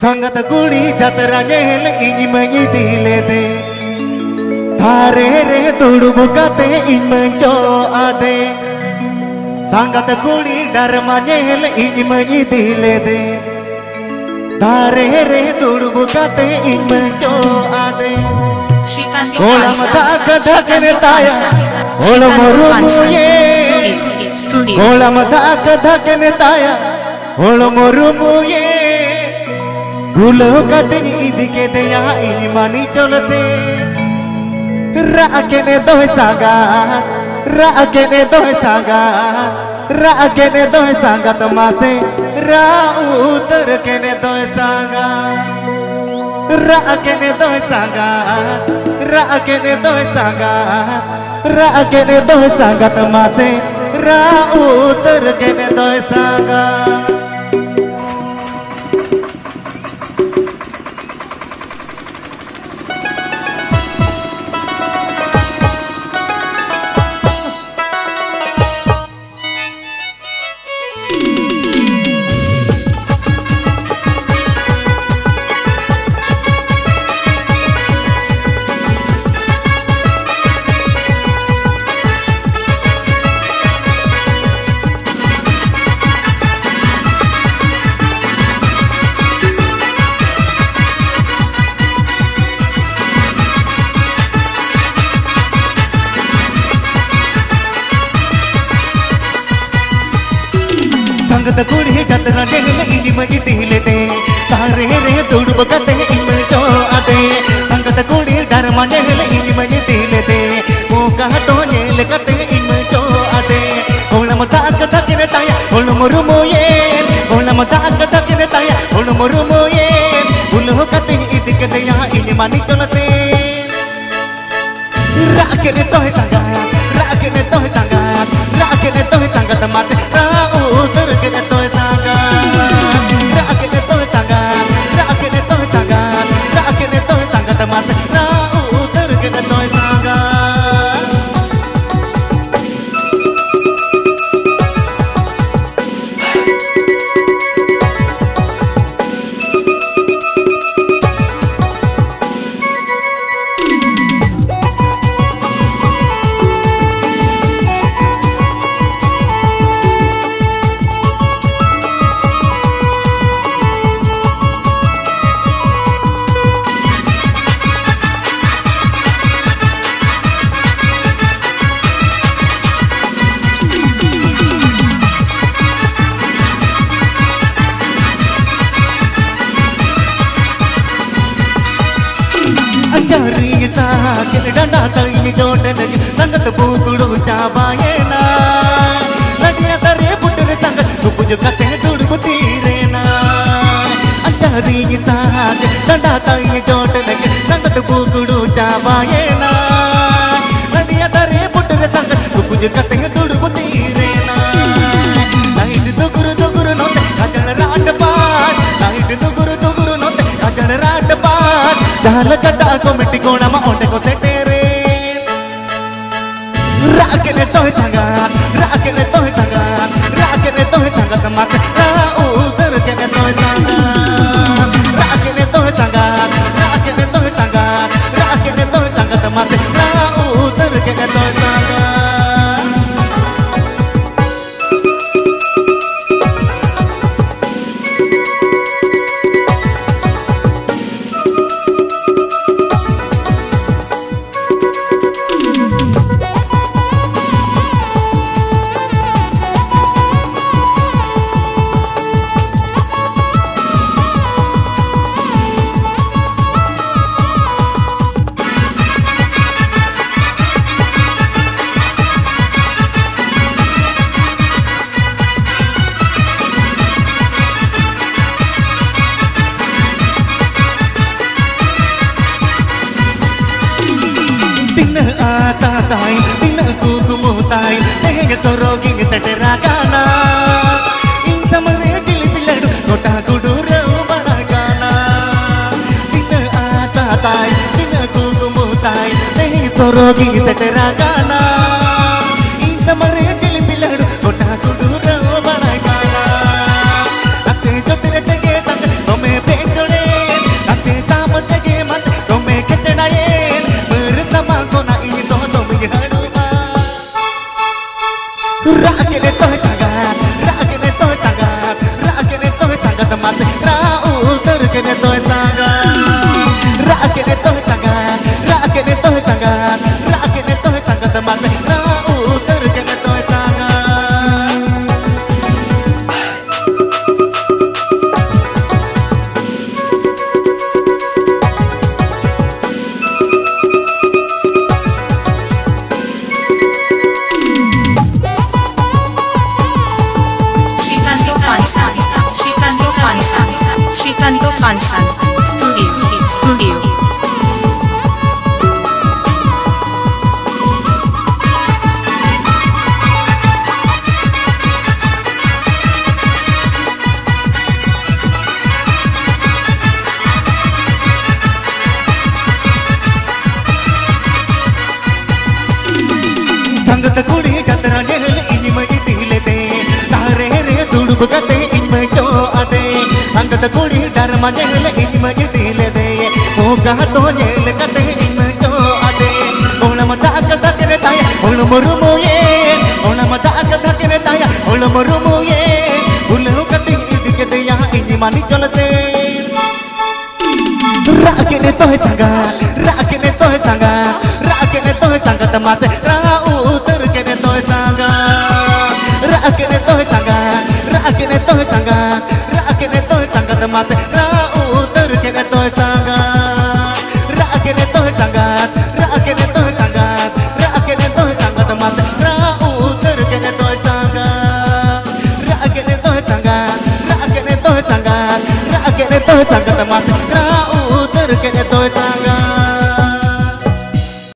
संगत कुड़ी जतरा जेल इन मई दिले दे थारे रे तुड़ बुकाते इन मंचो आदे संगत कुड़ी डरमा जेल इन मई दिले दे थारे रे तुड़ बुकाते इन मंचो आदे ओलम धाक धकने ताया ओलम रुमुये ओलम धाक धकने ताया ओलम रुमुये गुलो कतनी इदिके दया इनी मानी चलो से राकेने दोहे सागा तमासे राउतर केने दोहे सागा राकेने दोहे सागा तमासे राउतर केने दोहे सागा संगत कुड़ी जतरा जेल इन मई दिले दे तारे रे तुड़ बुकाते इन मंचो आदे संगत कुड़ी डरमा जेल इन मई दिले दे मोका तो जेल कते इन मंचो आदे ओलम ताक तकने ताया ओलम रुमुये ओलम ताक तकने ताया ओलम रुमुये उलो कते इदिके दया इन मानी चलते राकेने तोहे तांगा तमाते राउतर केने तोहे तांगा राकेने तोहे तांगा तमाते राउतर केने तोहे तांगा अंजारी साकिन डंडा तई जोड़ लगी संगत बुकुड़ू चाबाये ना लड़िया तरे पुटरे संगत कुछ कते दुड़ बुती रे ना अंजारी साकिन डंडा तई जोड़ लगी संगत बुकुड़ू चाबाये ना लड़िया तरे पुटरे संगत कुछ कते दुड़ बुती रे ना लाइट दुगुरु नोते कजल राट पाट लाइट दुगुरु नोते कजल राट पाट जाल कटा को मिट्टी कोना मा ओंटे को सेटेरे राकेने तोहे तांगा तमाते राउतर केने तोहे तांगा राकेने तोहे तांगा तमाते राउतर केने तोहे तांगा दिन कुकुमुताई तेज तोरोगी सटरा गाना इन समरे दिल बिलड़ गोटा गुडू रऊ बड़ा गाना दिन आता ताई दिन कुकुमुताई तेज तोरोगी सटरा गाना इन समरे दिल बिलड़ गोटा गुडू रऊ बड़ा गाना अते जो तेरे तगे तक हमें बेचड़े uter kene toy sanga ra kene toy sanga ra kene toy sanga ra kene toy sanga tamase ra uter kene toy sanga Srikanto Fansan Studio संगत कुड़ी जतरा जेल इन में दिले दे तारे रे दुड़ब गते इन में जो आदे संगत कुड़ी डर जेल इन में दिले दे ओ गा तो जेल गते इन में जो आदे ओण मता कदकरे ताया ओण मरुमुये ओण मता कदकरे ताया ओण मरुमुये उल्लू गते दिके दिया इन मानी चलते राकेने तोहे संगा राकेने तोहे संगा राकेने तोहे संगा तमासे रा उतर केने तोहे संगा राकेने तोहे संगा राकेने तोहे संगा राकेने तोहे संगा तमासे रा उतर केने तोहे संगा राकेने तोहे संगा राकेने तोहे संगा राकेने तोहे संगा तमासे रा उतर केने तोहे संगा राकेने तोहे संगा राकेने तोहे संगा राकेने तोहे संगा तमासे रा uter kene toy sanga